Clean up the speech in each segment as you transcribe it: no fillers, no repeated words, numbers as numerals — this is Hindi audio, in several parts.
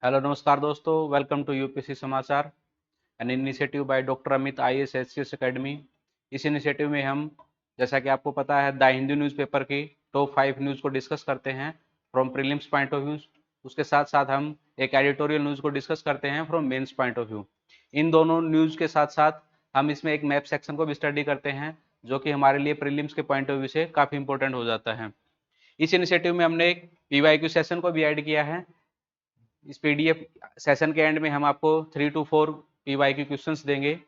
हेलो नमस्कार दोस्तों, वेलकम टू यूपीएससी समाचार, an initiative by doctor Amit IAS HCS academy. इस इनिशिएटिव में हम, जैसा कि आपको पता है, द हिंदू न्यूज़पेपर की टॉप 5 न्यूज़ को डिस्कस करते हैं from prelims point of view. उसके साथ साथ हम एक एडिटोरियल न्यूज़ को डिस्कस करते हैं from mains point of view. इन दोनों न्यूज़ के साथ साथ हम इसमें एक मैप सेक्शन को भी स्टडी करते हैं, जो कि हमारे लिए प्रीलिम्स के पॉइंट ऑफ व्यू से काफ़ी इंपॉर्टेंट हो जाता है। इस इनिशिएटिव में हमने एक पीवाईक्यू सेशन को भी ऐड किया है। इस पीडीएफ सेशन के एंड में हम आपको 3 to 4 पीवाईक्यू क्वेश्चंस देंगे,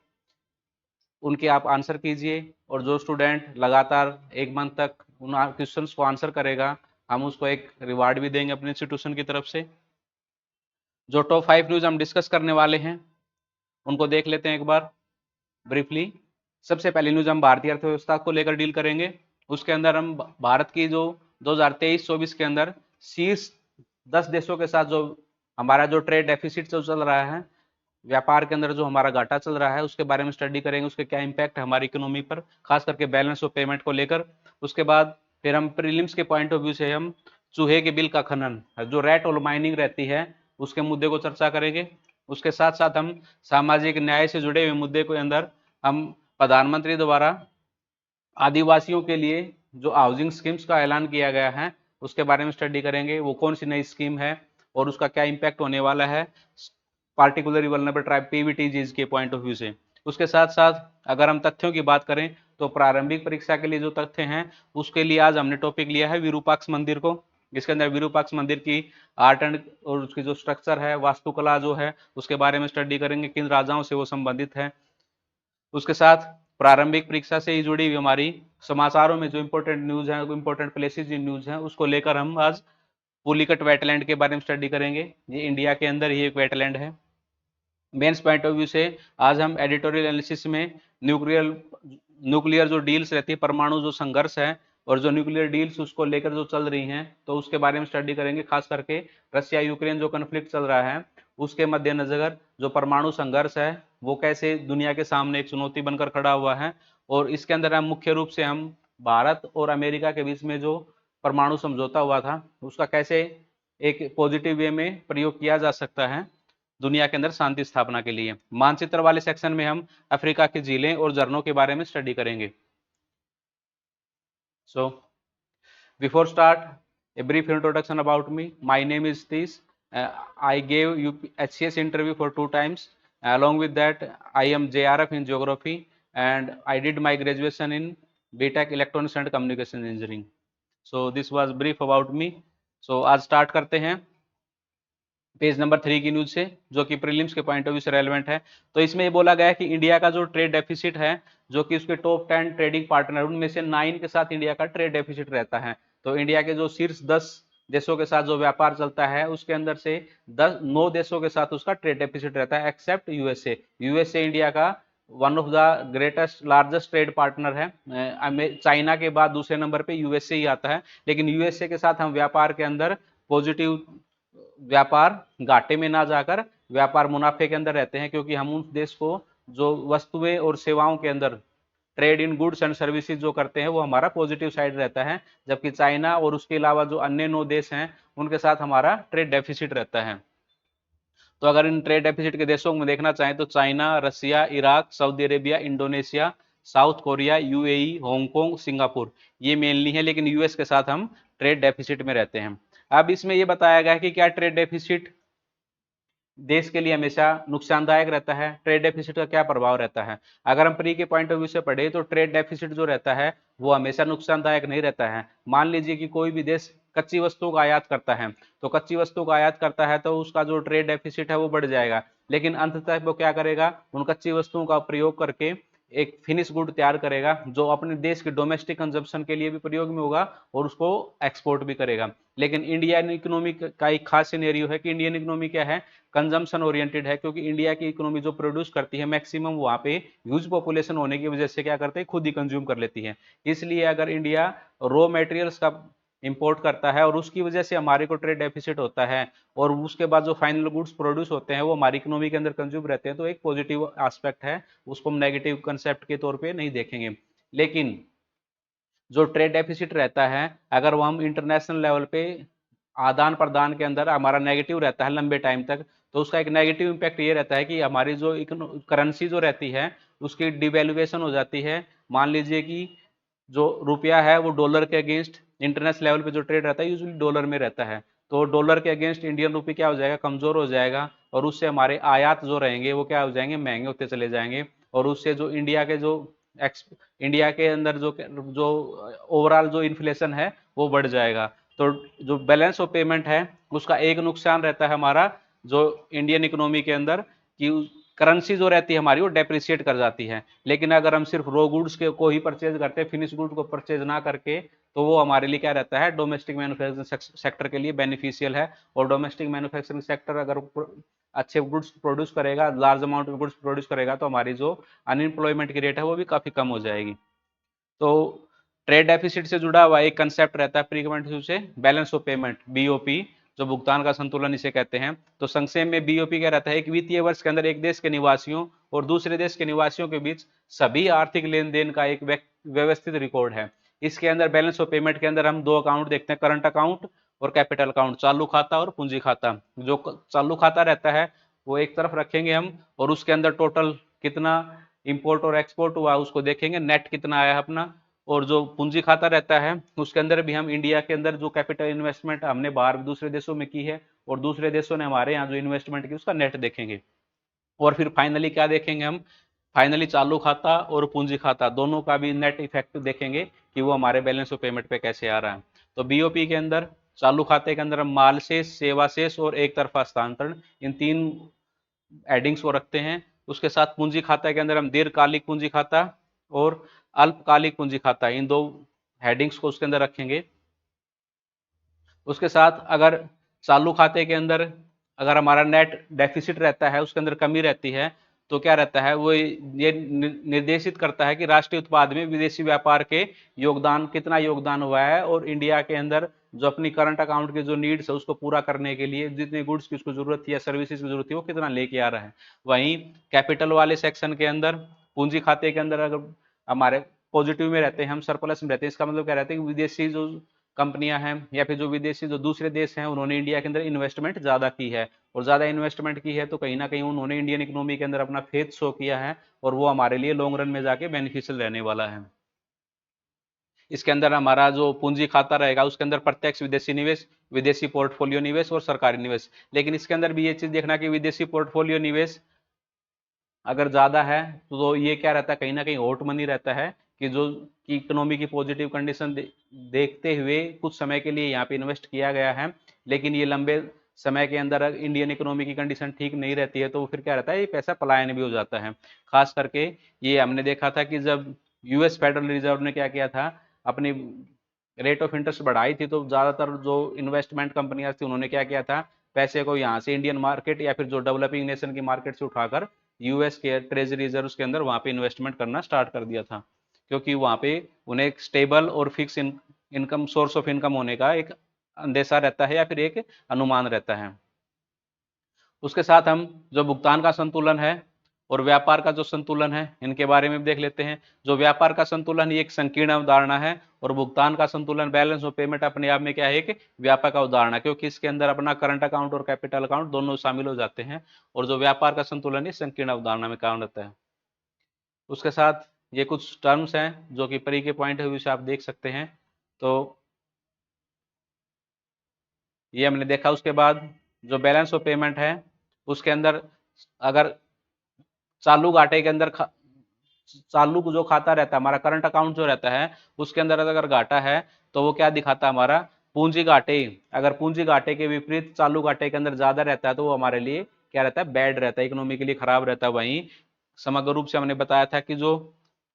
उनके आप आंसर कीजिए। और जो स्टूडेंट लगातार एक मंथ तक उन क्वेश्चंस को आंसर करेगा, हम उसको एक रिवार्ड भी देंगे अपने इंस्टीट्यूशन की तरफ से। जो टॉप 5 न्यूज हम डिस्कस करने वाले हैं उनको देख लेते हैं एक बार ब्रीफली। सबसे पहली न्यूज हम भारतीय अर्थव्यवस्था को लेकर डील करेंगे। उसके अंदर हम भारत की जो 2023-24 के अंदर शीर्ष 10 देशों के साथ जो हमारा जो ट्रेड डेफिसिट जो चल रहा है, व्यापार के अंदर जो हमारा घाटा चल रहा है, उसके बारे में स्टडी करेंगे, उसके क्या इम्पैक्ट है हमारी इकोनॉमी पर, खास करके बैलेंस ऑफ पेमेंट को लेकर। उसके बाद फिर हम प्रीलिम्स के पॉइंट ऑफ व्यू से हम चूहे के बिल का खनन, जो रैट और माइनिंग रहती है, उसके मुद्दे को चर्चा करेंगे। उसके साथ साथ हम सामाजिक न्याय से जुड़े हुए मुद्दे के अंदर हम प्रधानमंत्री द्वारा आदिवासियों के लिए जो हाउसिंग स्कीम्स का ऐलान किया गया है, उसके बारे में स्टडी करेंगे। वो कौन सी नई स्कीम है और उसका क्या इम्पैक्ट होने वाला है पार्टिकुलरली वल्नरेबल ट्राइब पीवीटीजीज के पॉइंट ऑफ व्यू से। उसके साथ साथ अगर हम तथ्यों की बात करें तो प्रारंभिक परीक्षा के लिए जो तथ्य हैं, उसके लिए आज हमने टॉपिक लिया है विरूपाक्ष मंदिर को। इसके अंदर विरूपाक्ष मंदिर की आर्ट एंड और उसकी जो स्ट्रक्चर है, वास्तुकला जो है, उसके बारे में स्टडी करेंगे, किन राजाओं से वो संबंधित है। उसके साथ प्रारंभिक परीक्षा से ही जुड़ी हुई हमारी समाचारों में जो इंपॉर्टेंट न्यूज है, इंपॉर्टेंट प्लेसेस जी न्यूज है, उसको लेकर हम आज पुलिकट वेटलैंड के बारे में स्टडी करेंगे। ये इंडिया के अंदर ही एक वेटलैंड है। मेंस पॉइंट ऑफ व्यू से आज हम एडिटोरियल एनालिसिस में न्यूक्लियर न्यूक्लियर जो डील्स रहती है, परमाणु जो संघर्ष है और जो न्यूक्लियर डील्स उसको लेकर जो चल रही हैं, तो उसके बारे में स्टडी करेंगे। खास करके रशिया यूक्रेन जो कन्फ्लिक्ट चल रहा है, उसके मद्देनजर जो परमाणु संघर्ष है, वो कैसे दुनिया के सामने एक चुनौती बनकर खड़ा हुआ है। और इसके अंदर हम मुख्य रूप से हम भारत और अमेरिका के बीच में जो परमाणु समझौता हुआ था, उसका कैसे एक पॉजिटिव वे में प्रयोग किया जा सकता है दुनिया के अंदर शांति स्थापना के लिए। मानचित्र वाले सेक्शन में हम अफ्रीका की झीलें और झरनों के बारे में स्टडी करेंगे। So before start, a brief introduction about me. My name is Tis. I gave HCS interview for 2 times. Along with that, I am JRF in geography and I did my graduation in BTech Electronics and Communication Engineering. So this was brief about me. So आज स्टार्ट करते हैं पेज नंबर 3 की न्यूज से, जो कि प्रीलिम्स के पॉइंट ऑफ व्यू से रेलेवेंट है। तो इसमें ये बोला गया है कि इंडिया का जो ट्रेड डेफिसिट है, जो कि उसके टॉप 10 ट्रेडिंग पार्टनर, उनमें से 9 के साथ इंडिया का ट्रेड डेफिसिट रहता है। तो इंडिया के जो शीर्ष 10 देशों के साथ जो व्यापार चलता है, उसके अंदर से 9 देशों के साथ उसका ट्रेड डेफिसिट रहता है, एक्सेप्ट यूएसए। यूएसए इंडिया का one of the greatest largest trade partner है। चाइना के बाद दूसरे नंबर पे यूएसए ही आता है। लेकिन यूएसए के साथ हम व्यापार के अंदर पॉजिटिव, व्यापार घाटे में ना जाकर व्यापार मुनाफे के अंदर रहते हैं, क्योंकि हम उस देश को जो वस्तुएं और सेवाओं के अंदर trade in goods and services जो करते हैं, वो हमारा पॉजिटिव साइड रहता है। जबकि चाइना और उसके अलावा जो अन्य 9 देश हैं, उनके साथ हमारा ट्रेड डेफिसिट रहता है। तो अगर इन ट्रेड डेफिसिट के देशों में देखना चाहें तो China, Russia, Iraq, Saudi Arabia, Indonesia, South Korea, UAE, Hong Kong, Singapore, ये मेनली है। लेकिन यूएस के साथ हम ट्रेड डेफिसिट में रहते हैं। अब इसमें यह बताया गया है कि क्या ट्रेड डेफिसिट देश के लिए हमेशा नुकसानदायक रहता है, ट्रेड डेफिसिट का क्या प्रभाव रहता है। अगर हम प्री के पॉइंट ऑफ व्यू से पढ़े तो ट्रेड डेफिसिट जो रहता है, वो हमेशा नुकसानदायक नहीं रहता है। मान लीजिए कि कोई भी देश कच्ची वस्तुओं का आयात करता है, तो कच्ची वस्तु का आयात करता है तो उसका जो ट्रेड डेफिसिट है वो बढ़ जाएगा। लेकिन अंततः वो क्या करेगा, उन कच्ची वस्तुओं का प्रयोग करके एक फिनिश गुड तैयार करेगा, जो अपने देश के डोमेस्टिक कंजप्शन के लिए भी प्रयोग में होगा और उसको एक्सपोर्ट भी करेगा। लेकिन इंडियन इकोनॉमी का एक खास सिनेरियो है कि इंडियन इकोनॉमी क्या है, कंजम्पशन ओरिएंटेड है। क्योंकि इंडिया की इकोनॉमी जो प्रोड्यूस करती है, मैक्सिमम वहाँ पे ह्यूज पॉपुलेशन होने की वजह से क्या करते हैं, खुद ही कंज्यूम कर लेती है। इसलिए अगर इंडिया रॉ मटेरियल्स का इंपोर्ट करता है और उसकी वजह से हमारे को ट्रेड डेफिसिट होता है, और उसके बाद जो फाइनल गुड्स प्रोड्यूस होते हैं वो हमारी इकोनॉमी के अंदर कंज्यूम रहते हैं, तो एक पॉजिटिव एस्पेक्ट है, उसको हम नेगेटिव कंसेप्ट के तौर पे नहीं देखेंगे। लेकिन जो ट्रेड डेफिसिट रहता है, अगर वो हम इंटरनेशनल लेवल पे आदान प्रदान के अंदर हमारा नेगेटिव रहता है लंबे टाइम तक, तो उसका एक नेगेटिव इम्पैक्ट ये रहता है कि हमारी जो करेंसी जो रहती है उसकी डिवेल्युएशन हो जाती है। मान लीजिए कि जो रुपया है वो डॉलर के अगेंस्ट इंटरनेशनल लेवल पे जो ट्रेड रहता है यूजुअली डॉलर में रहता है, तो डॉलर के अगेंस्ट इंडियन रुपये क्या हो जाएगा, कमजोर हो जाएगा, और उससे हमारे आयात जो रहेंगे वो क्या हो जाएंगे, महंगे होते चले जाएंगे, और उससे जो इंडिया के जो इंडिया के अंदर जो जो ओवरऑल जो इन्फ्लेशन है वो बढ़ जाएगा। तो जो बैलेंस ऑफ पेमेंट है उसका एक नुकसान रहता है हमारा जो इंडियन इकोनॉमी के अंदर कि करेंसी जो रहती है हमारी वो डेप्रिसिएट कर जाती है। लेकिन अगर हम सिर्फ रॉ गुड्स के को ही परचेज करते हैं, फिनिश गुड्स को परचेज ना करके, तो वो हमारे लिए क्या रहता है, डोमेस्टिक मैन्युफैक्चरिंग सेक्टर के लिए बेनिफिशियल है। और डोमेस्टिक मैन्युफैक्चरिंग सेक्टर अगर अच्छे गुड्स प्रोड्यूस करेगा, लार्ज अमाउंट में गुड्स प्रोड्यूस करेगा, तो हमारी जो अनएम्प्लॉयमेंट की रेट है वो भी काफ़ी कम हो जाएगी। तो ट्रेड डेफिसिट से जुड़ा हुआ एक कंसेप्ट रहता है प्रीकमेंट से बैलेंस ऑफ पेमेंट, बीओपी, जो भुगतान का संतुलन इसे कहते हैं। तो संक्षेप में बीओपी क्या रहता है, एक वित्तीय वर्ष के अंदर एक देश के निवासियों और दूसरे देश के निवासियों के बीच सभी आर्थिक लेन देन का एक व्यवस्थित रिकॉर्ड है। इसके अंदर बैलेंस ऑफ पेमेंट के अंदर हम दो अकाउंट देखते हैं, करंट अकाउंट और कैपिटल अकाउंट, चालू खाता और पूंजी खाता। जो चालू खाता रहता है वो एक तरफ रखेंगे हम, और उसके अंदर टोटल कितना इंपोर्ट और एक्सपोर्ट हुआ उसको देखेंगे, नेट कितना आया अपना। और जो पूंजी खाता रहता है उसके अंदर भी हम इंडिया के अंदर जो कैपिटल इन्वेस्टमेंट हमने बाहर दूसरे देशों में की है और दूसरे देशों ने हमारे यहाँ जो इन्वेस्टमेंट की उसका नेट देखेंगे। और फिर फाइनली क्या देखेंगे हम, फाइनली चालू खाता और पूंजी खाता दोनों का भी नेट इफेक्ट देखेंगे कि वो हमारे बैलेंस ऑफ पेमेंट पे कैसे आ रहा है। तो बीओपी के अंदर चालू खाते के अंदर हम माल शेष, सेवा शेष और एक तरफा हस्तांतरण, इन तीन एडिंग्स को रखते हैं। उसके साथ पूंजी खाता के अंदर हम दीर्घकालिक पूंजी खाता और अल्पकालिक पूंजी खाता, इन दो हेडिंग्स को उसके अंदर रखेंगे। उसके साथ अगर चालू खाते के अंदर अगर हमारा नेट डेफिसिट रहता है, उसके अंदर कमी रहती है, तो क्या रहता है वो ये निर्देशित करता है कि राष्ट्रीय उत्पाद में विदेशी व्यापार के योगदान कितना योगदान हुआ है, और इंडिया के अंदर जो अपनी करंट अकाउंट के जो नीड्स है उसको पूरा करने के लिए जितने गुड्स की उसको जरूरत थी या सर्विसेज की जरूरत थी वो कितना लेके आ रहा है। वहीं कैपिटल वाले सेक्शन के अंदर पूंजी खाते के अंदर अगर हमारे पॉजिटिव में रहते हैं, हम सरप्लस में रहते हैं, इसका मतलब क्या रहता है कि विदेशी जो कंपनियां हैं या फिर जो विदेशी जो दूसरे देश हैं उन्होंने इंडिया के अंदर इन्वेस्टमेंट ज़्यादा की है, और ज़्यादा इन्वेस्टमेंट की है तो कहीं ना कहीं उन्होंने इंडियन इकोनॉमी के अंदर अपना फेथ शो किया है, और वो हमारे लिए लॉन्ग रन में जाके बेनिफिशियल रहने वाला है। इसके अंदर हमारा जो पूंजी खाता रहेगा उसके अंदर प्रत्यक्ष विदेशी निवेश, विदेशी पोर्टफोलियो निवेश और सरकारी निवेश। लेकिन इसके अंदर भी ये चीज़ देखना कि विदेशी पोर्टफोलियो निवेश अगर ज़्यादा है तो ये क्या रहता है, कहीं ना कहीं हॉट मनी रहता है कि जो कि इकोनॉमी की पॉजिटिव कंडीशन देखते हुए कुछ समय के लिए यहाँ पे इन्वेस्ट किया गया है, लेकिन ये लंबे समय के अंदर इंडियन इकोनॉमी की कंडीशन ठीक नहीं रहती है तो फिर क्या रहता है, ये पैसा पलायन भी हो जाता है। खास करके ये हमने देखा था कि जब यूएस फेडरल रिजर्व ने क्या किया था, अपनी रेट ऑफ इंटरेस्ट बढ़ाई थी, तो ज़्यादातर जो इन्वेस्टमेंट कंपनियां थी उन्होंने क्या किया था, पैसे को यहाँ से इंडियन मार्केट या फिर जो डेवलपिंग नेशन की मार्केट से उठाकर यूएस के ट्रेजरी रिजर्व के अंदर वहाँ पे इन्वेस्टमेंट करना स्टार्ट कर दिया था, क्योंकि वहाँ पे उन्हें एक स्टेबल और fix income source of income होने का एक अंदेशा रहता है या फिर एक अनुमान रहता है। उसके साथ हम जो भुगतान का संतुलन है और व्यापार का जो संतुलन है इनके बारे में देख लेते हैं। जो व्यापार का संतुलन ये एक संकीर्ण अवधारणा है, और भुगतान का संतुलन बैलेंस ऑफ पेमेंट अपने आप में क्या है, एक व्यापक अवधारणा, क्योंकि इसके अंदर अपना करंट अकाउंट और कैपिटल अकाउंट दोनों शामिल हो जाते हैं, और जो व्यापार का संतुलन ये संकीर्ण अवधारणा में काम रहता है। उसके साथ ये कुछ टर्म्स हैं जो कि परी के पॉइंट ऑफ व्यू से आप देख सकते हैं। तो ये हमने देखा। उसके बाद जो बैलेंस ऑफ पेमेंट है उसके अंदर अगर चालू घाटे के अंदर चालू जो खाता रहता है हमारा करंट अकाउंट जो रहता है उसके अंदर अगर घाटा है तो वो क्या दिखाता है, हमारा पूंजी घाटे। अगर पूंजी घाटे के विपरीत चालू घाटे के अंदर ज्यादा रहता है तो वो हमारे लिए क्या रहता है, बैड रहता है, इकोनॉमी के लिए खराब रहता है। वहीं समग्र रूप से हमने बताया था कि जो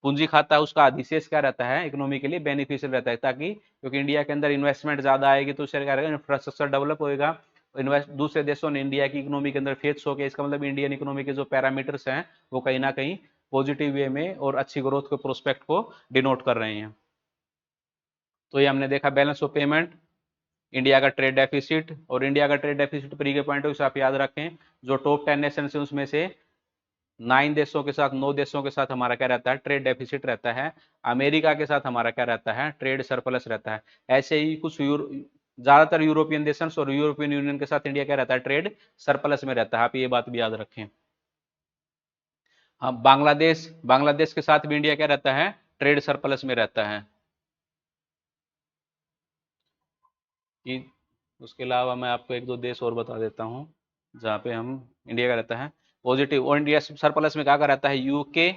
पूंजी खाता है उसका अधिशेष क्या रहता है, इकोनॉमी के लिए बेनिफिशियल रहता है, ताकि क्योंकि इंडिया के अंदर इन्वेस्टमेंट ज्यादा आएगी तो उससे क्या रहेगा, इंफ्रास्ट्रक्चर डेवलप होएगा। इन्वेस्ट दूसरे देशों ने इंडिया की इकोनॉमी के अंदर फेथ शो किया, इसका मतलब इंडियन इकोनॉमी के जो पैरामीटर्स हैं वो कहीं ना कहीं पॉजिटिव वे में और अच्छी ग्रोथ के प्रोस्पेक्ट को डिनोट कर रहे हैं। तो ये हमने देखा बैलेंस ऑफ पेमेंट, इंडिया का ट्रेड डेफिसिट, और इंडिया का ट्रेड डेफिसिट प्री के पॉइंट ऑफ आप याद रखें जो टॉप 10 नेशन है उसमें से 9 देशों के साथ 9 देशों के साथ हमारा क्या रहता है, ट्रेड डेफिसिट रहता है। अमेरिका के साथ हमारा क्या रहता है, ट्रेड सरप्लस रहता है। ऐसे ही कुछ ज्यादातर यूरोपियन देशंस और यूरोपियन यूनियन के साथ इंडिया क्या रहता है, ट्रेड सरप्लस में रहता है। आप ये बात भी याद रखें। हाँ, बांग्लादेश, बांग्लादेश के साथ भी इंडिया क्या रहता है, ट्रेड सरप्लस में रहता है। कि उसके अलावा मैं आपको एक दो देश और बता देता हूँ जहाँ पे हम इंडिया का रहता है पॉजिटिव, और इंडिया सरप्लस में क्या का रहता है, यूके,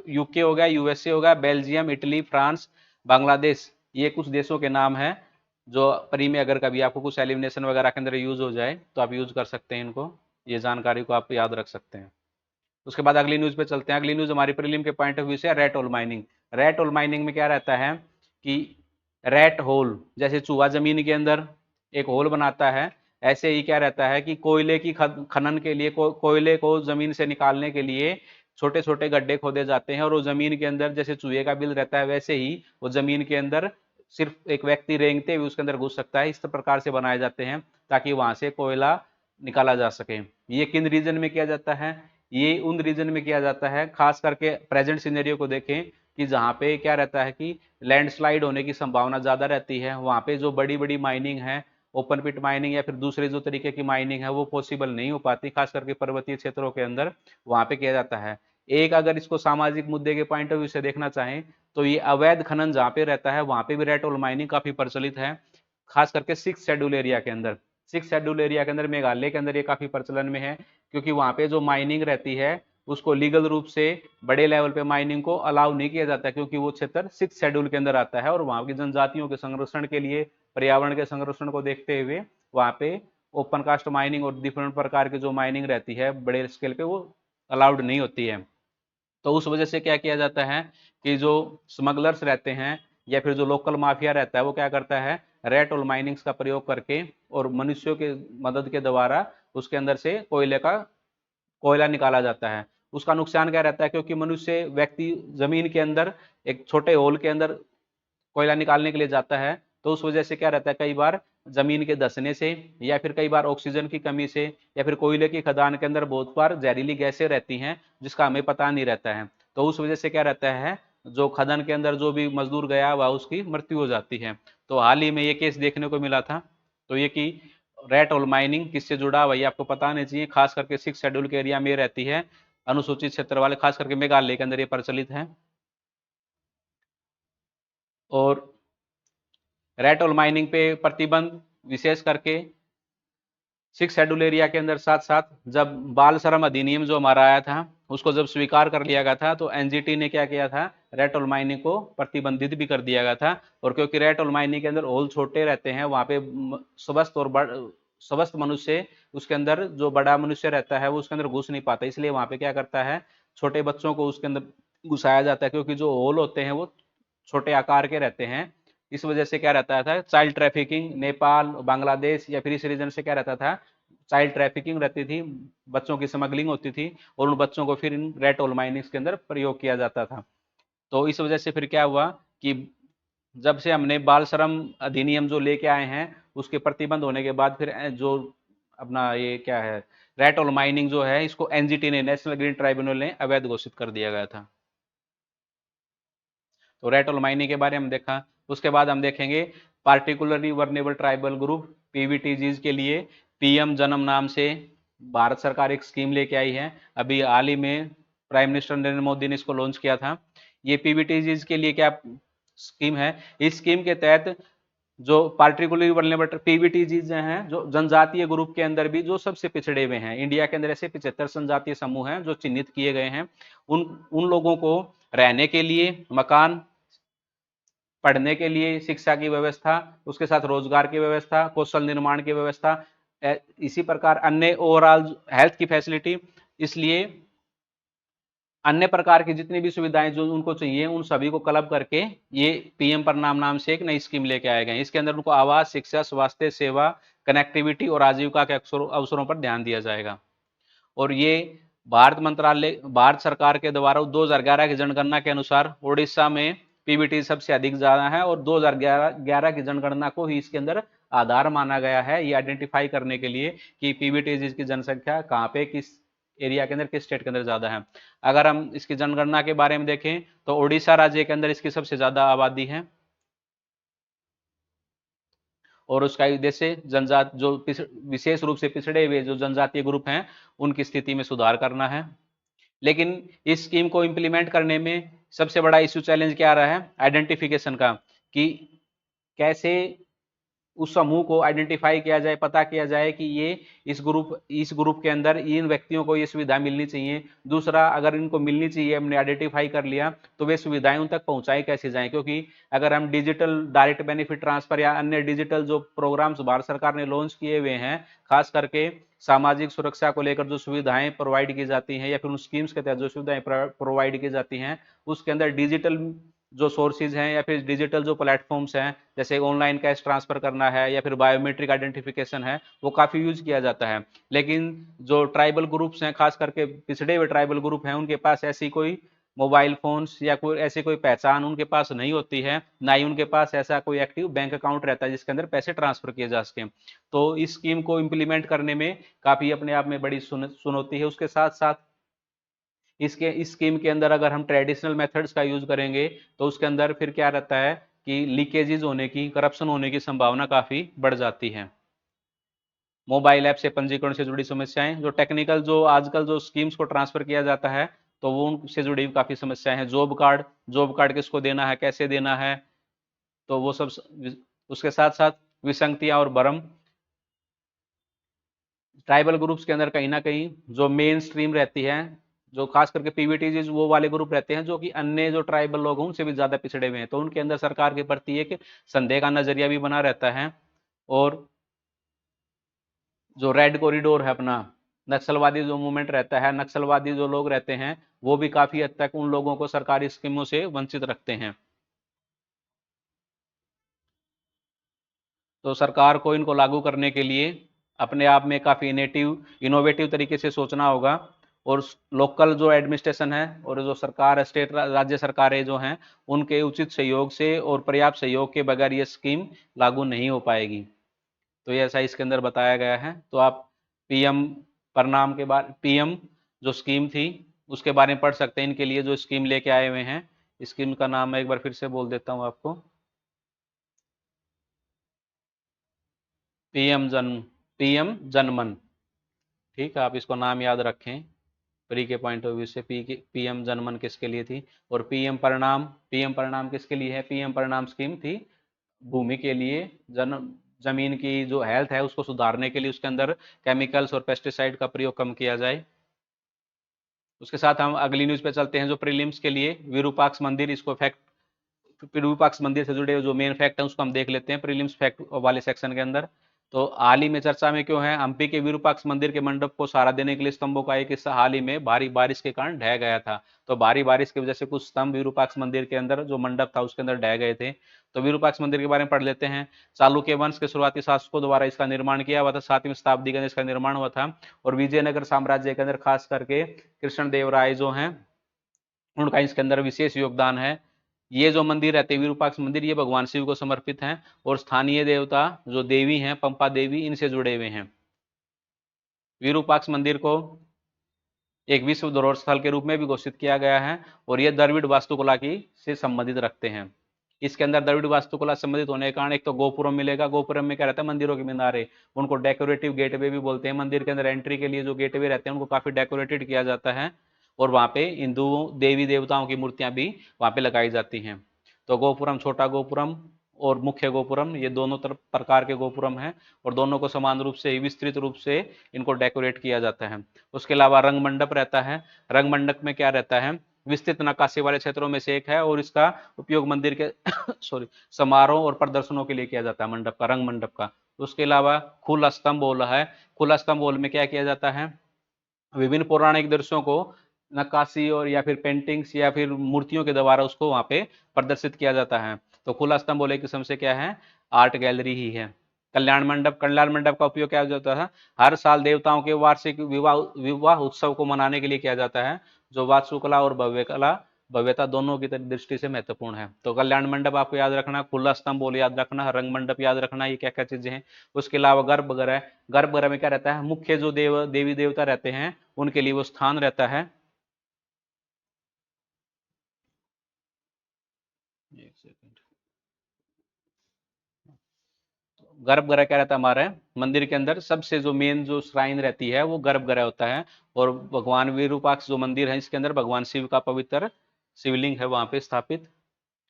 यूके हो गया, यूएसए हो गया, बेल्जियम, इटली, फ्रांस, बांग्लादेश। ये कुछ देशों के नाम हैं जो प्री में अगर कभी आपको कुछ एलिमिनेशन वगैरह के अंदर यूज हो जाए तो आप यूज कर सकते हैं इनको, ये जानकारी को आप याद रख सकते हैं। उसके बाद अगली न्यूज पे चलते हैं। अगली न्यूज हमारी प्रीलिम के पॉइंट ऑफ व्यू से rate hole mining. Rate hole mining में क्या रहता है कि रेट होल, जैसे चूहा जमीन के अंदर एक होल बनाता है, ऐसे ही क्या रहता है कि कोयले की खनन के लिए, कोयले को जमीन से निकालने के लिए छोटे छोटे गड्ढे खोदे जाते हैं, और वो जमीन के अंदर जैसे चूहे का बिल रहता है वैसे ही वो जमीन के अंदर सिर्फ एक व्यक्ति रेंगते हुए उसके अंदर घुस सकता है। इस प्रकार से बनाए जाते हैं ताकि वहां से कोयला निकाला जा सके। ये किन रीजन में किया जाता है, ये उन रीजन में किया जाता है, खास करके प्रेजेंट सिनेरियो को देखें कि जहाँ पे क्या रहता है कि लैंडस्लाइड होने की संभावना ज़्यादा रहती है, वहाँ पे जो बड़ी बड़ी माइनिंग है, ओपन पिट माइनिंग या फिर दूसरे जो तरीके की माइनिंग है वो पॉसिबल नहीं हो पाती, खास करके पर्वतीय क्षेत्रों के अंदर वहाँ पे किया जाता है। एक अगर इसको सामाजिक मुद्दे के पॉइंट ऑफ व्यू से देखना चाहें तो ये अवैध खनन जहाँ पे रहता है वहाँ पे भी रेट ऑल माइनिंग काफ़ी प्रचलित है, खास करके सिक्स शेड्यूल एरिया के अंदर। सिक्स शेड्यूल एरिया के अंदर, मेघालय के अंदर ये काफ़ी प्रचलन में है, क्योंकि वहाँ पे जो माइनिंग रहती है उसको लीगल रूप से बड़े लेवल पे माइनिंग को अलाउ नहीं किया जाता, क्योंकि वो क्षेत्र सिक्स शेड्यूल के अंदर आता है, और वहाँ की जनजातियों के संरक्षण के लिए, पर्यावरण के संरक्षण को देखते हुए वहाँ पे ओपन कास्ट माइनिंग और डिफरेंट प्रकार की जो माइनिंग रहती है बड़े स्केल पे वो अलाउड नहीं होती है। तो उस वजह से क्या किया जाता है कि जो स्मगलर्स रहते हैं या फिर जो लोकल माफिया रहता है वो क्या करता है, रेट और माइनिंग्स का प्रयोग करके और मनुष्यों के मदद के द्वारा उसके अंदर से कोयला निकाला जाता है। उसका नुकसान क्या रहता है, क्योंकि मनुष्य व्यक्ति जमीन के अंदर एक छोटे होल के अंदर कोयला निकालने के लिए जाता है, तो उस वजह से क्या रहता है, कई बार जमीन के धंसने से या फिर कई बार ऑक्सीजन की कमी से या फिर कोयले की खदान के अंदर बहुत बार जहरीली गैसें रहती हैं जिसका हमें पता नहीं रहता है। तो उस वजह से क्या रहता है, जो खदान के अंदर जो भी मजदूर गया वह उसकी मृत्यु हो जाती है। तो हाल ही में ये केस देखने को मिला था। तो ये कि रेट और माइनिंग किससे जुड़ा हुआ ये आपको पता नहीं चाहिए, खास करके सिक्स शेड्यूल के एरिया में रहती है, अनुसूचित क्षेत्र वाले, खास करके मेघालय के अंदर ये प्रचलित है। और रेट और माइनिंग पे प्रतिबंध विशेष करके सिक्स शेड्यूल एरिया के अंदर, साथ साथ जब बाल श्रम अधिनियम जो हमारा आया था उसको जब स्वीकार कर लिया गया था तो एनजीटी ने क्या किया था, रेट और माइनिंग को प्रतिबंधित भी कर दिया गया था। और क्योंकि रेट और माइनिंग के अंदर होल छोटे रहते हैं, वहाँ पे स्वस्थ और स्वस्थ मनुष्य, उसके अंदर जो बड़ा मनुष्य रहता है वो उसके अंदर घुस नहीं पाता, इसलिए वहाँ पे क्या करता है, छोटे बच्चों को उसके अंदर घुसाया जाता है, क्योंकि जो होल होते हैं वो छोटे आकार के रहते हैं। इस वजह से क्या रहता था, चाइल्ड ट्रैफिकिंग नेपाल, बांग्लादेश या फिर इस रीजन से क्या रहता था, चाइल्ड ट्रैफिकिंग रहती थी, बच्चों की स्मगलिंग होती थी, और उन बच्चों को फिर इन रेट ओल माइनिंग्स के अंदर प्रयोग किया जाता था। तो इस वजह से फिर क्या हुआ कि जब से हमने बाल श्रम अधिनियम जो लेके आए हैं उसके प्रतिबंध होने के बाद फिर जो अपना ये क्या है, रेट ओल माइनिंग जो है इसको एनजीटी ने, नेशनल ग्रीन ट्राइब्यूनल ने अवैध घोषित कर दिया गया था। तो रेट और माइनिंग के बारे में देखा। उसके बाद हम देखेंगे particularly vulnerable tribal group PVTGs के लिए पीएम जन्म नाम से भारत सरकार एक स्कीम लेके आई है। अभी हाल ही में प्राइम मिनिस्टर नरेंद्र मोदी ने इसको लॉन्च किया था। ये पीवीटीजीज के लिए क्या स्कीम है, इस स्कीम के तहत जो पार्टिकुलरली वर्नेबल पीवीटीजीज हैं, जो जनजातीय ग्रुप के अंदर भी जो सबसे पिछड़े हुए हैं, इंडिया के अंदर ऐसे 75 जनजातीय समूह हैं जो चिन्हित किए गए हैं, उन उन लोगों को रहने के लिए मकान, पढ़ने के लिए शिक्षा की व्यवस्था, उसके साथ रोजगार की व्यवस्था, कौशल निर्माण की व्यवस्था, इसी प्रकार अन्य ओवरऑल हेल्थ की फैसिलिटी, इसलिए अन्य प्रकार की जितनी भी सुविधाएं जो उनको चाहिए उन सभी को क्लब करके ये पीएम पर नाम से एक नई स्कीम लेके आए गए। इसके अंदर उनको आवास, शिक्षा, स्वास्थ्य सेवा, कनेक्टिविटी और आजीविका के अवसरों पर ध्यान दिया जाएगा। और ये भारत सरकार के द्वारा 2011 की जनगणना के अनुसार उड़ीसा में पीबीटी सबसे अधिक ज्यादा है, और 2011 की जनगणना को ही इसके अंदर आधार माना गया है, ये आइडेंटिफाई करने के लिए कि पीबीटी की जनसंख्या कहाँ पे, किस एरिया के अंदर, किस स्टेट के अंदर ज्यादा है। अगर हम इसकी जनगणना के बारे में देखें तो उड़ीसा राज्य के अंदर इसकी सबसे ज्यादा आबादी है। और उसका उद्देश्य जनजात जो विशेष रूप से पिछड़े हुए जो जनजातीय ग्रुप हैं उनकी स्थिति में सुधार करना है। लेकिन इस स्कीम को इम्प्लीमेंट करने में सबसे बड़ा इश्यू चैलेंज क्या आ रहा है, आइडेंटिफिकेशन का, कि कैसे उस समूह को आइडेंटिफाई किया जाए, पता किया जाए कि ये इस ग्रुप के अंदर इन व्यक्तियों को ये सुविधा मिलनी चाहिए। दूसरा, अगर इनको मिलनी चाहिए, हमने आइडेंटिफाई कर लिया, तो वे सुविधाएं उन तक पहुंचाई कैसे जाएं, क्योंकि अगर हम डिजिटल डायरेक्ट बेनिफिट ट्रांसफर या अन्य डिजिटल जो प्रोग्राम्स भारत सरकार ने लॉन्च किए हुए हैं, खास करके सामाजिक सुरक्षा को लेकर जो सुविधाएं प्रोवाइड की जाती हैं या फिर उन स्कीम्स के तहत जो सुविधाएं प्रोवाइड की जाती हैं, उसके अंदर डिजिटल जो सोर्सेज हैं या फिर डिजिटल जो प्लेटफॉर्म्स हैं, जैसे ऑनलाइन कैश ट्रांसफर करना है या फिर बायोमेट्रिक आइडेंटिफिकेशन है, वो काफ़ी यूज किया जाता है। लेकिन जो ट्राइबल ग्रुप्स हैं, खास करके पिछड़े हुए ट्राइबल ग्रुप हैं, उनके पास ऐसी कोई मोबाइल फोन्स या कोई ऐसी कोई पहचान उनके पास नहीं होती है, ना ही उनके पास ऐसा कोई एक्टिव बैंक अकाउंट रहता है जिसके अंदर पैसे ट्रांसफर किए जा सकें। तो इस स्कीम को इम्प्लीमेंट करने में काफ़ी अपने आप में बड़ी चुनौती है। उसके साथ साथ इस स्कीम के अंदर अगर हम ट्रेडिशनल मेथड्स का यूज करेंगे, तो उसके अंदर फिर क्या रहता है कि लीकेजेस होने की, करप्शन होने की संभावना काफ़ी बढ़ जाती है। मोबाइल ऐप से पंजीकरण से जुड़ी समस्याएं, जो टेक्निकल जो आजकल जो स्कीम्स को ट्रांसफर किया जाता है, तो वो उनसे जुड़ी काफ़ी समस्याएं हैं। जॉब कार्ड किसको देना है, कैसे देना है, तो वो सब उसके साथ साथ विसंगतियां और भ्रम, ट्राइबल ग्रुप्स के अंदर कहीं ना कहीं जो मेन स्ट्रीम रहती है, जो खास करके पीवीटीज वो वाले ग्रुप रहते हैं जो कि अन्य जो ट्राइबल लोग हैं उनसे भी ज़्यादा पिछड़े हुए हैं, तो उनके अंदर सरकार के प्रति एक संदेह का नजरिया भी बना रहता है। और जो रेड कॉरिडोर है अपना, नक्सलवादी जो मूवमेंट रहता है, नक्सलवादी जो लोग रहते हैं, वो भी काफ़ी हद तक उन लोगों को सरकारी स्कीमों से वंचित रखते हैं। तो सरकार को इनको लागू करने के लिए अपने आप में काफ़ी इनोवेटिव तरीके से सोचना होगा। और लोकल जो एडमिनिस्ट्रेशन है और जो सरकार स्टेट राज्य सरकारें जो हैं, उनके उचित सहयोग से और पर्याप्त सहयोग के बगैर ये स्कीम लागू नहीं हो पाएगी। तो ये ऐसा इसके अंदर बताया गया है। तो आप पीएम परिणाम के बाद पीएम जो स्कीम थी उसके बारे में पढ़ सकते हैं। इनके लिए जो स्कीम लेके आए हुए हैं, स्कीम का नाम मैं एक बार फिर से बोल देता हूँ आपको, पीएम जनमन। ठीक है, आप इसको नाम याद रखें प्री के पॉइंट ऑफ व्यू से। पीएम जनमन किसके लिए थी, और पीएम परिणाम किसके लिए है? पीएम परिणाम स्कीम थी भूमि के लिए, जमीन की जो हेल्थ है उसको सुधारने के लिए, उसके अंदर केमिकल्स और पेस्टिसाइड का प्रयोग कम किया जाए। उसके साथ हम अगली न्यूज पे चलते हैं, जो प्रीलिम्स के लिए विरूपाक्ष मंदिर, इसको फैक्ट विरूपाक्ष मंदिर से जुड़े जो मेन फैक्ट है उसको हम देख लेते हैं प्रीलिम्स फैक्ट वाले सेक्शन के अंदर। तो हाल ही में चर्चा में क्यों है? हम्पी के विरूपाक्ष मंदिर के मंडप को सहारा देने के लिए स्तंभों का एक हिस्सा हाल ही में भारी बारिश के कारण ढह गया था। तो भारी बारिश की वजह से कुछ स्तंभ विरूपाक्ष मंदिर के अंदर जो मंडप था उसके अंदर ढह गए थे। तो विरूपाक्ष मंदिर के बारे में पढ़ लेते हैं। चालुक्य वंश के शुरुआती शासकों द्वारा इसका निर्माण किया हुआ था, 7वीं शताब्दी के अंदर इसका निर्माण हुआ था। और विजयनगर साम्राज्य के अंदर खास करके कृष्णदेव राय जो हैं, उनका इसके अंदर विशेष योगदान है। ये जो मंदिर रहते हैं विरूपाक्ष मंदिर, ये भगवान शिव को समर्पित हैं और स्थानीय देवता जो देवी हैं पंपा देवी, इनसे जुड़े हुए हैं। विरूपाक्ष मंदिर को एक विश्व धरोहर स्थल के रूप में भी घोषित किया गया है और ये द्रविड़ वास्तुकला की से संबंधित रखते हैं। इसके अंदर द्रविड़ वास्तुकला संबंधित होने के कारण एक तो गोपुरम मिलेगा। गोपुरम में क्या रहता है? मंदिरों के मीनारे, उनको डेकोरेटिव गेटवे भी बोलते हैं। मंदिर के अंदर एंट्री के लिए जो गेटवे रहते हैं उनको काफी डेकोरेटेड किया जाता है और वहाँ पे हिंदुओं देवी देवताओं की मूर्तियां भी वहाँ पे लगाई जाती हैं। तो गोपुरम, छोटा गोपुरम और मुख्य गोपुरम, ये दोनों तरफ प्रकार के गोपुरम हैं और दोनों को समान रूप से विस्तृत रूप से इनको डेकोरेट किया जाता है। उसके अलावा रंग मंडप रहता है। रंग मंडप में क्या रहता है? विस्तृत नक्काशी वाले क्षेत्रों में से एक है और इसका उपयोग मंदिर के सॉरी समारोह और प्रदर्शनों के लिए किया जाता है, मंडप का, रंग मंडप का। उसके अलावा खुला स्तंभ हॉल है। खुला स्तंभ हॉल में क्या किया जाता है? विभिन्न पौराणिक दृश्यों को नक्काशी और या फिर पेंटिंग्स या फिर मूर्तियों के द्वारा उसको वहाँ पे प्रदर्शित किया जाता है। तो खुला स्तंभ बोले किस्म से क्या है? आर्ट गैलरी ही है। कल्याण मंडप का उपयोग क्या जाता है? हर साल देवताओं के वार्षिक विवाह विवाह उत्सव को मनाने के लिए किया जाता है, जो वास्तुकला और भव्यता दोनों की दृष्टि से महत्वपूर्ण है। तो कल्याण मंडप आपको याद रखना, खुला स्तंभ बोल याद रखना, रंग मंडप याद रखना, ये क्या क्या चीजें हैं। उसके अलावा गर्भगृह में क्या रहता है? मुख्य जो देवी देवता रहते हैं उनके लिए वो स्थान रहता है। एक सेकंड, गर्भगृह क्या रहता है हमारे मंदिर के अंदर, सबसे जो मेन जो श्राइन रहती है वो गर्भगृह होता है। और भगवान विरूपाक्ष जो मंदिर है इसके अंदर भगवान शिव का पवित्र शिवलिंग है वहां पे स्थापित।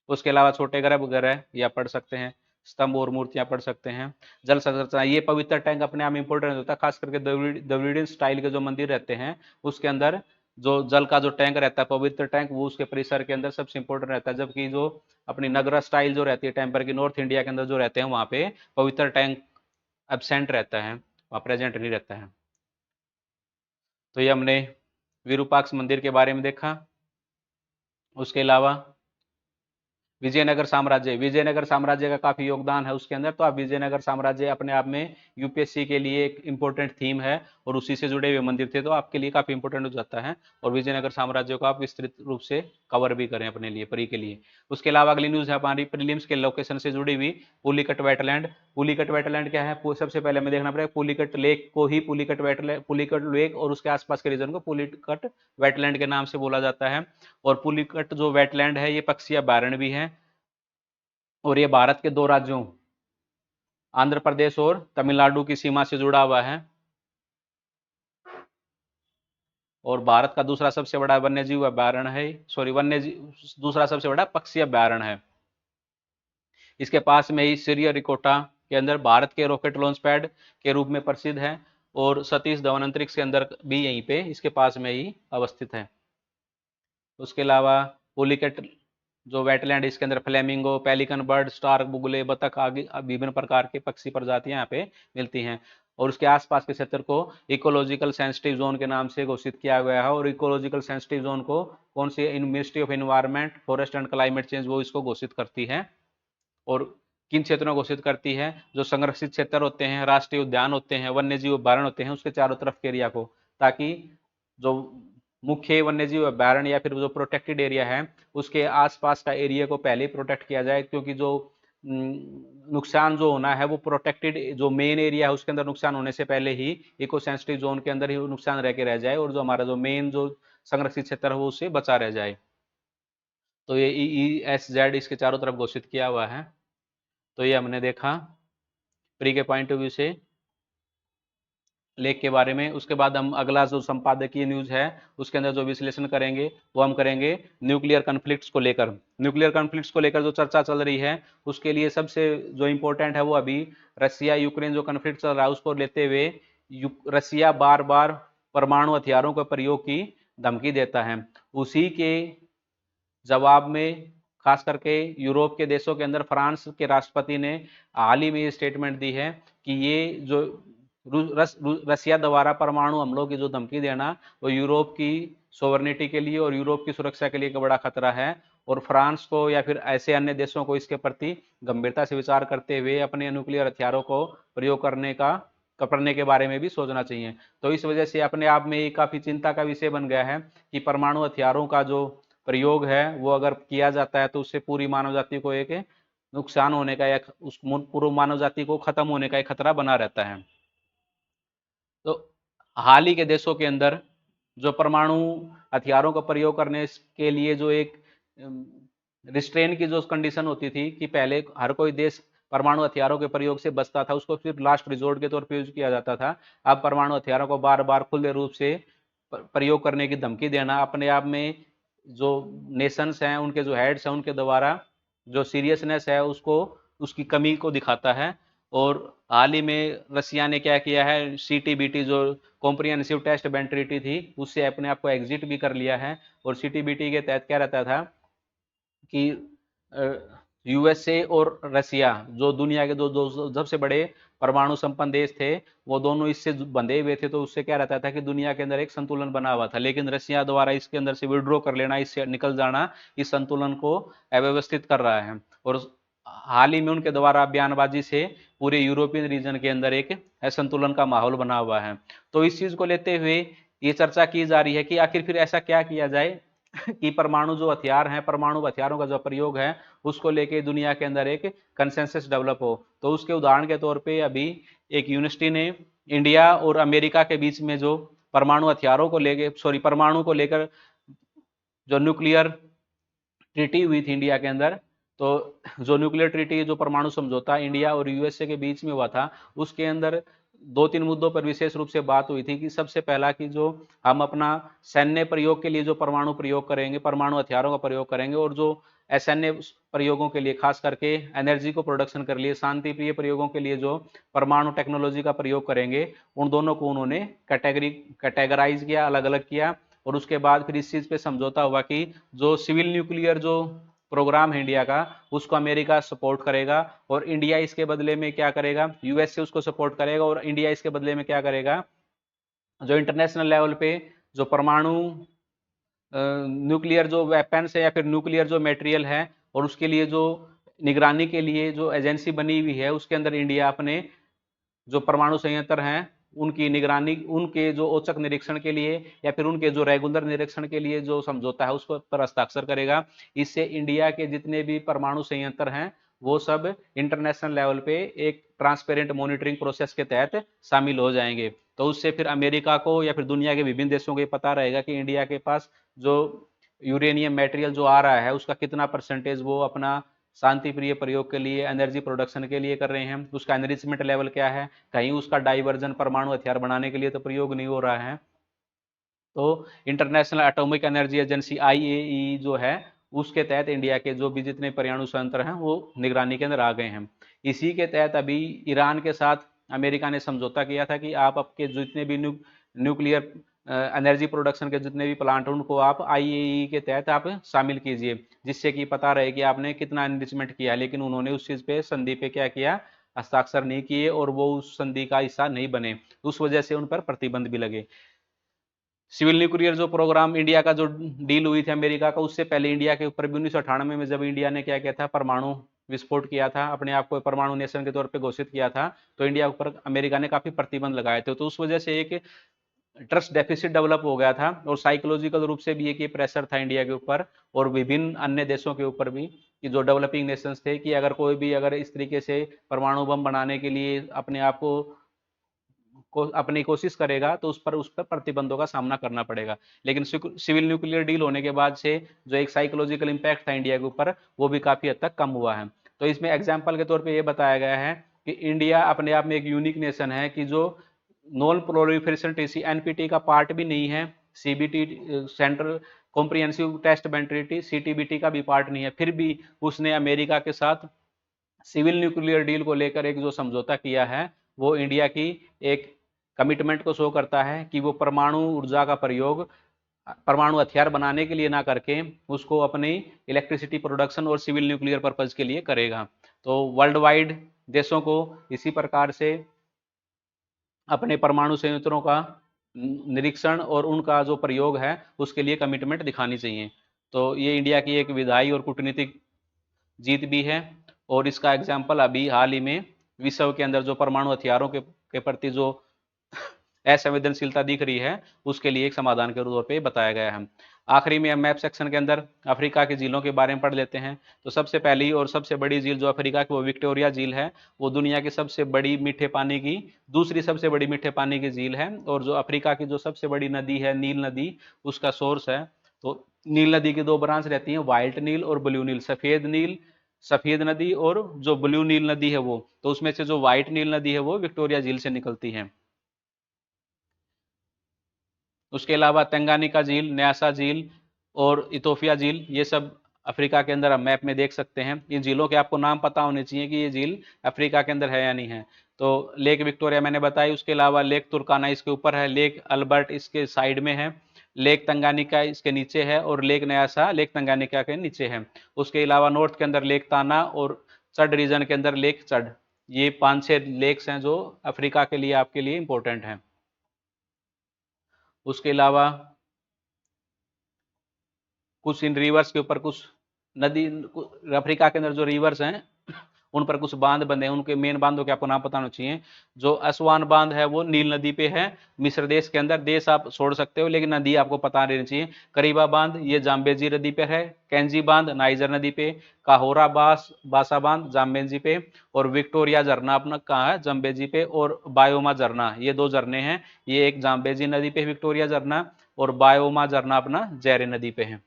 उसके अलावा छोटे गर्भगृह या पढ़ सकते हैं, स्तंभ और मूर्तियां पढ़ सकते हैं। जल संरचना, ये पवित्र टैंक अपने आप में इंपॉर्टेंट होता है, खास करके द्रविडियन स्टाइल के जो मंदिर रहते हैं उसके अंदर जो जल का जो टैंक रहता है, पवित्र टैंक, वो उसके परिसर के अंदर सबसे इंपॉर्टेंट रहता है। जबकि जो अपनी नगरा स्टाइल जो रहती है टेम्पर की, नॉर्थ इंडिया के अंदर जो रहते हैं वहां पे पवित्र टैंक एबसेंट रहता है, वहां प्रेजेंट नहीं रहता है। तो ये हमने विरूपाक्ष मंदिर के बारे में देखा। उसके अलावा विजयनगर साम्राज्य का काफी योगदान है उसके अंदर। तो आप विजयनगर साम्राज्य अपने आप में यूपीएससी के लिए एक इंपॉर्टेंट थीम है और उसी से जुड़े हुए मंदिर थे, तो आपके लिए काफी इंपॉर्टेंट हो जाता है। और विजयनगर साम्राज्य को आप विस्तृत रूप से कवर भी करें अपने लिए, परी के लिए। उसके अलावा अगली न्यूज है हमारी प्रीलिम्स के लोकेशन से जुड़ी हुई, पुलिकट वेटलैंड। पुलिकट वेटलैंड क्या है, सबसे पहले हमें देखना पड़ेगा पुलिकट लेक को ही पुलिकट लेक और उसके आसपास के रीजन को पुलिकट वेटलैंड के नाम से बोला जाता है। और पुलिकट जो वेटलैंड है ये पक्षी अभ्यारण्य भी है, और ये भारत के दो राज्यों आंध्र प्रदेश और तमिलनाडु की सीमा से जुड़ा हुआ है। और भारत का दूसरा सबसे बड़ा वन्यजीव अभ्यारण्य है, दूसरा सबसे बड़ा पक्षी अभ्यारण्य है। इसके पास में ही श्रीहरिकोटा के अंदर भारत के रॉकेट लॉन्च पैड के रूप में प्रसिद्ध है, और सतीश धवन अंतरिक्ष के अंदर भी यहीं पे इसके पास में ही अवस्थित है। उसके अलावा पुलिकट जो वेटलैंड, इसके अंदर फ्लेमिंगो, पेलिकन बर्ड, स्टार्क, बुगले, बतख आदि विभिन्न प्रकार के पक्षी प्रजातियां यहाँ पे मिलती हैं। और उसके आसपास के क्षेत्र को इकोलॉजिकल सेंसिटिव जोन के नाम से घोषित किया गया है। और इकोलॉजिकल सेंसिटिव जोन को कौन सी, ministry of environment, forest and climate change, वो इसको घोषित करती है। और किन क्षेत्रों को घोषित करती है, जो संरक्षित क्षेत्र होते हैं, राष्ट्रीय उद्यान होते हैं, वन्य जीव अभ्यारण्य होते हैं, उसके चारों तरफ के एरिया को, ताकि जो मुख्य वन्य जीव अभ्यारण्य या फिर जो प्रोटेक्टेड एरिया है उसके आसपास का एरिया को पहले प्रोटेक्ट किया जाए। क्योंकि जो नुकसान जो होना है वो प्रोटेक्टेड जो मेन एरिया है उसके अंदर नुकसान होने से पहले ही इको सेंसिटिव जोन के अंदर ही नुकसान रह के रह जाए, और जो हमारा जो मेन जो संरक्षित क्षेत्र है वो उससे बचा रह जाए। तो ये EESZ इसके चारों तरफ घोषित किया हुआ है। तो ये हमने देखा प्री के पॉइंट ऑफ व्यू से लेख के बारे में। उसके बाद हम अगला जो संपादकीय न्यूज है उसके अंदर जो विश्लेषण करेंगे वो हम करेंगे न्यूक्लियर कॉन्फ्लिक्ट्स को लेकर। न्यूक्लियर कॉन्फ्लिक्ट्स को लेकर जो चर्चा चल रही है उसके लिए सबसे जो इंपॉर्टेंट है वो अभी रसिया यूक्रेन जो कॉन्फ्लिक्ट चल रहा है उसको लेते हुए रसिया बार बार परमाणु हथियारों के प्रयोग की धमकी देता है। उसी के जवाब में खास करके यूरोप के देशों के अंदर फ्रांस के राष्ट्रपति ने हाल ही में ये स्टेटमेंट दी है कि ये जो रसिया द्वारा परमाणु हमलों की जो धमकी देना वो यूरोप की सोवर्निटी के लिए और यूरोप की सुरक्षा के लिए एक बड़ा खतरा है। और फ्रांस को या फिर ऐसे अन्य देशों को इसके प्रति गंभीरता से विचार करते हुए अपने न्यूक्लियर हथियारों को प्रयोग करने के बारे में भी सोचना चाहिए। तो इस वजह से अपने आप में ये काफी चिंता का विषय बन गया है कि परमाणु हथियारों का जो प्रयोग है वो अगर किया जाता है तो उससे पूरी मानव जाति को एक नुकसान होने का या उस पूर्व मानव जाति को खत्म होने का एक खतरा बना रहता है। तो हाल ही के देशों के अंदर जो परमाणु हथियारों का प्रयोग करने के लिए जो एक रिस्ट्रेन की जो कंडीशन होती थी कि पहले हर कोई देश परमाणु हथियारों के प्रयोग से बचता था, उसको सिर्फ लास्ट रिजोर्ट के तौर पर यूज किया जाता था। अब परमाणु हथियारों को बार बार खुले रूप से प्रयोग करने की धमकी देना अपने आप में जो नेशंस हैं उनके जो हेड्स हैं उनके द्वारा जो सीरियसनेस है उसको, उसकी कमी को दिखाता है। और हाल ही में रसिया ने क्या किया है, CTBT जो कॉम्प्रिहेंसिव टेस्ट बैन ट्रीटी थी उससे अपने आप को एग्जिट भी कर लिया है। और CTBT के तहत क्या रहता था कि USA और रसिया जो दुनिया के दो सबसे बड़े परमाणु संपन्न देश थे वो दोनों इससे बंधे हुए थे। तो उससे क्या रहता था कि दुनिया के अंदर एक संतुलन बना हुआ था, लेकिन रसिया द्वारा इसके अंदर से विड्रॉ कर लेना, इससे निकल जाना इस संतुलन को अव्यवस्थित कर रहा है। और हाल ही में उनके द्वारा बयानबाजी से पूरे यूरोपियन रीजन के अंदर एक असंतुलन का माहौल बना हुआ है। तो इस चीज को लेते हुए ये चर्चा की जा रही है कि आखिर फिर ऐसा क्या किया जाए कि परमाणु जो हथियार हैं, परमाणु हथियारों का जो प्रयोग है उसको लेके दुनिया के अंदर एक कंसेंसस डेवलप हो। तो उसके उदाहरण के तौर पे अभी एक यूनिवर्सिटी ने इंडिया और अमेरिका के बीच में जो परमाणु हथियारों को लेकर परमाणु को लेकर जो न्यूक्लियर ट्रीटी हुई थी इंडिया के अंदर, तो जो न्यूक्लियर ट्रीटी, जो परमाणु समझौता इंडिया और यूएसए के बीच में हुआ था, उसके अंदर दो तीन मुद्दों पर विशेष रूप से बात हुई थी कि सबसे पहला कि जो हम अपना सैन्य प्रयोग के लिए जो परमाणु प्रयोग करेंगे, परमाणु हथियारों का प्रयोग करेंगे, और जो असैन्य प्रयोगों के लिए, खास करके एनर्जी को प्रोडक्शन कर लिए शांति प्रिय प्रयोगों के लिए जो परमाणु टेक्नोलॉजी का प्रयोग करेंगे, उन दोनों को उन्होंने कैटेगराइज किया, अलग अलग किया। और उसके बाद फिर इस चीज पे समझौता हुआ कि जो सिविल न्यूक्लियर जो प्रोग्राम है इंडिया का, उसको अमेरिका सपोर्ट करेगा, और इंडिया इसके बदले में क्या करेगा, यूएसए उसको सपोर्ट करेगा, और इंडिया इसके बदले में क्या करेगा, जो इंटरनेशनल लेवल पे जो परमाणु न्यूक्लियर जो वेपन्स है या फिर न्यूक्लियर जो मटेरियल है, और उसके लिए जो निगरानी के लिए जो एजेंसी बनी हुई है, उसके अंदर इंडिया अपने जो परमाणु संयंत्र हैं उनकी निगरानी, उनके जो औचक निरीक्षण के लिए या फिर उनके जो रेगुलर निरीक्षण के लिए जो समझौता है उस पर हस्ताक्षर करेगा। इससे इंडिया के जितने भी परमाणु संयंत्र हैं वो सब इंटरनेशनल लेवल पे एक ट्रांसपेरेंट मॉनिटरिंग प्रोसेस के तहत शामिल हो जाएंगे। तो उससे फिर अमेरिका को या फिर दुनिया के विभिन्न देशों को ये पता रहेगा कि इंडिया के पास जो यूरेनियम मटेरियल जो आ रहा है उसका कितना परसेंटेज वो अपना शांति प्रिय प्रयोग के लिए, एनर्जी प्रोडक्शन के लिए कर रहे हैं, उसका एनरिचमेंट लेवल क्या है, कहीं उसका डाइवर्जन परमाणु हथियार बनाने के लिए तो प्रयोग नहीं हो रहा है। तो इंटरनेशनल एटॉमिक एनर्जी एजेंसी आईएई जो है, उसके तहत इंडिया के जो भी जितने परमाणु संयंत्र हैं वो निगरानी के अंदर आ गए हैं। इसी के तहत अभी ईरान के साथ अमेरिका ने समझौता किया था कि आप आपके जितने भी न्यूक्लियर एनर्जी प्रोडक्शन के जितने भी प्लांट हैं उनको आप आईएई के तहत आप शामिल कीजिए, जिससे कि पता रहे कि आपने कितना एनरिचमेंट किया। लेकिन उन्होंने उस चीज़ पे, संधि पे क्या किया, हस्ताक्षर नहीं किए, और वो उस संधि का हिस्सा नहीं बने, उस वजह से उन पर प्रतिबंध भी लगे। सिविल न्यूक्लियर जो प्रोग्राम इंडिया का जो डील हुई थी अमेरिका का, उससे पहले इंडिया के ऊपर भी 1998 में जब इंडिया ने क्या किया था, परमाणु विस्फोट किया था, अपने आप को परमाणु नेशन के तौर पे घोषित किया था, तो इंडिया के ऊपर अमेरिका ने काफी प्रतिबंध लगाए थे। तो उस वजह से एक ट्रस्ट डेफिसिट डेवलप हो गया था, और साइकोलॉजिकल रूप से भी एक ये प्रेशर था इंडिया के ऊपर और विभिन्न अन्य देशों के ऊपर भी, कि जो डेवलपिंग नेशंस थे, कि अगर कोई भी अगर इस तरीके से परमाणु बम बनाने के लिए अपने आप को अपनी कोशिश करेगा तो उस पर प्रतिबंधों का सामना करना पड़ेगा। लेकिन सिविल न्यूक्लियर डील होने के बाद से जो एक साइकोलॉजिकल इम्पैक्ट था इंडिया के ऊपर, वो भी काफी हद तक कम हुआ है। तो इसमें एग्जाम्पल के तौर पे ये बताया गया है कि इंडिया अपने आप में एक यूनिक नेशन है कि जो नॉन प्रोलिफरेशन ट्रीटी एनपीटी का पार्ट भी नहीं है, CBT central comprehensive test ban treaty CTBT का भी पार्ट नहीं है, फिर भी उसने अमेरिका के साथ सिविल न्यूक्लियर डील को लेकर एक जो समझौता किया है, वो इंडिया की एक कमिटमेंट को शो करता है कि वो परमाणु ऊर्जा का प्रयोग परमाणु हथियार बनाने के लिए ना करके उसको अपनी इलेक्ट्रिसिटी प्रोडक्शन और सिविल न्यूक्लियर पर्पज के लिए करेगा। तो वर्ल्ड वाइड देशों को इसी प्रकार से अपने परमाणु संयंत्रों का निरीक्षण और उनका जो प्रयोग है उसके लिए कमिटमेंट दिखानी चाहिए। तो ये इंडिया की एक विधायी और कूटनीतिक जीत भी है, और इसका एग्जाम्पल अभी हाल ही में विश्व के अंदर जो परमाणु हथियारों के प्रति जो असंवेदनशीलता दिख रही है, उसके लिए एक समाधान के तौर पे बताया गया है। आखिरी में हम मैप सेक्शन के अंदर अफ्रीका की झीलों के बारे में पढ़ लेते हैं। तो सबसे पहली और सबसे बड़ी झील जो अफ्रीका की, वो विक्टोरिया झील है। वो दुनिया की सबसे बड़ी मीठे पानी की, दूसरी सबसे बड़ी मीठे पानी की झील है, और जो अफ्रीका की जो सबसे बड़ी नदी है नील नदी, उसका सोर्स है। तो नील नदी की दो ब्रांच रहती हैं, व्हाइट नील और ब्लू नील, सफेद नील, सफेद नदी, और जो ब्लू नील नदी है वो, तो उसमें से जो व्हाइट नील नदी है वो विक्टोरिया झील से निकलती है। उसके अलावा तंगानिका झील, न्यासा झील और इथोपिया झील, ये सब अफ्रीका के अंदर आप मैप में देख सकते हैं। इन झीलों के आपको नाम पता होने चाहिए कि ये झील अफ्रीका के अंदर है या नहीं है। तो लेक विक्टोरिया मैंने बताई, उसके अलावा लेक तुर्काना इसके ऊपर है, लेक अल्बर्ट इसके साइड में है, लेक तंगानिका इसके नीचे है, और लेक न्यासा लेक तंगानिका के नीचे है। उसके अलावा नॉर्थ के अंदर लेक ताना, और चड रीजन के अंदर लेक चड। ये 5-6 लेक्स हैं जो अफ्रीका के लिए आपके लिए इंपॉर्टेंट हैं। उसके अलावा कुछ इन रिवर्स के ऊपर, कुछ नदी, अफ्रीका के अंदर जो रिवर्स हैं उन पर कुछ बांध बंधे हैं। उनके मेन बांधों के आपको नाम पता होना चाहिए। जो असवान बांध है वो नील नदी पे है, मिस्र देश के अंदर, देश आप छोड़ सकते हो लेकिन नदी आपको पता रहनी चाहिए। करीबा बांध ये जाम्बेजी नदी पे है, कैंजी बांध नाइजर नदी पे, काहोरा बासा बांध जाम्बेजी पे, और विक्टोरिया झरना अपना कहाँ है, जम्बेजी पे, और बायोमा झरना, ये दो झरने हैं। ये एक जाम्बेजी नदी पे विक्टोरिया झरना, और बायोमा झरना अपना जैरे नदी पे है।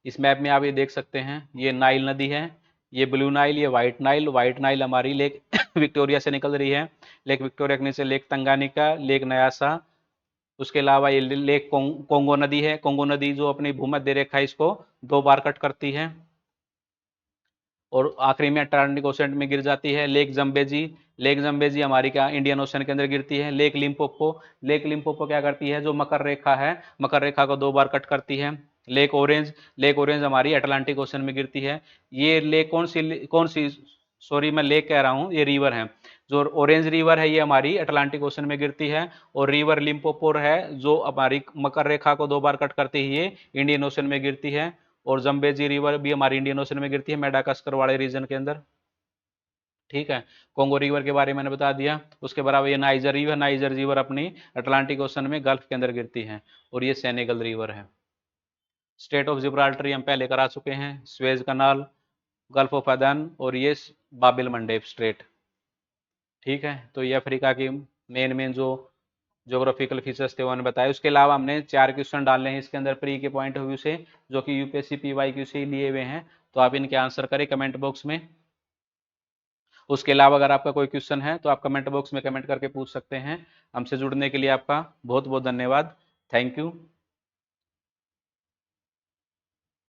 इस मैप में आप ये देख सकते हैं, ये नाइल नदी है, ये ब्लू नाइल, ये व्हाइट नाइल हमारी लेक विक्टोरिया से निकल रही है, लेक विक्टोरिया के नीचे लेक तंगानिका, लेक न्यासा, उसके अलावा ये लेक कोंगो नदी है। कोंगो नदी जो अपनी भूमध्य रेखा इसको 2 बार कट करती है और आखिरी में अटलांटिक ओशन में गिर जाती है। लेक जम्बेजी हमारी क्या इंडियन ओशन के अंदर गिरती है। लेक लिम्पोपो क्या करती है, जो मकर रेखा है, मकर रेखा को 2 बार कट करती है। लेक ओरेंज हमारी अटलांटिक ओशन में गिरती है। ये लेक कौन सी सॉरी मैं लेक कह रहा हूँ, ये रिवर है। जो ऑरेंज रिवर है ये हमारी अटलांटिक ओशन में गिरती है, और रिवर लिम्पोपोर है जो हमारी मकर रेखा को 2 बार कट करती है, ये इंडियन ओशन में गिरती है। और जम्बेजी रिवर भी हमारी इंडियन ओशन में गिरती है, मेडागास्कर वाले रीजन के अंदर। ठीक है, कोंगो रिवर के बारे में मैंने बता दिया। उसके बराबर ये नाइजर रिवर अपनी अटलांटिक ओशन में गल्फ के अंदर गिरती है, और ये सेनेगल रिवर है। स्टेट ऑफ जिब्राल्टर हम पहले करा चुके हैं, स्वेज कनाल, गल्फ ऑफ अदन, और ये बाबिल मंडेब स्ट्रेट। ठीक है, तो ये अफ्रीका की मेन जो ज्योग्राफिकल फीचर्स थे वो हमने बताया। उसके अलावा हमने 4 क्वेश्चन डालने हैं इसके अंदर प्री के पॉइंट ऑफ व्यू से, जो कि यूपीएससी पीवाईक्यू से लिए हुए हैं, तो आप इनके आंसर करें कमेंट बॉक्स में। उसके अलावा अगर आपका कोई क्वेश्चन है तो आप कमेंट बॉक्स में कमेंट करके पूछ सकते हैं। हमसे जुड़ने के लिए आपका बहुत बहुत धन्यवाद। Thank you.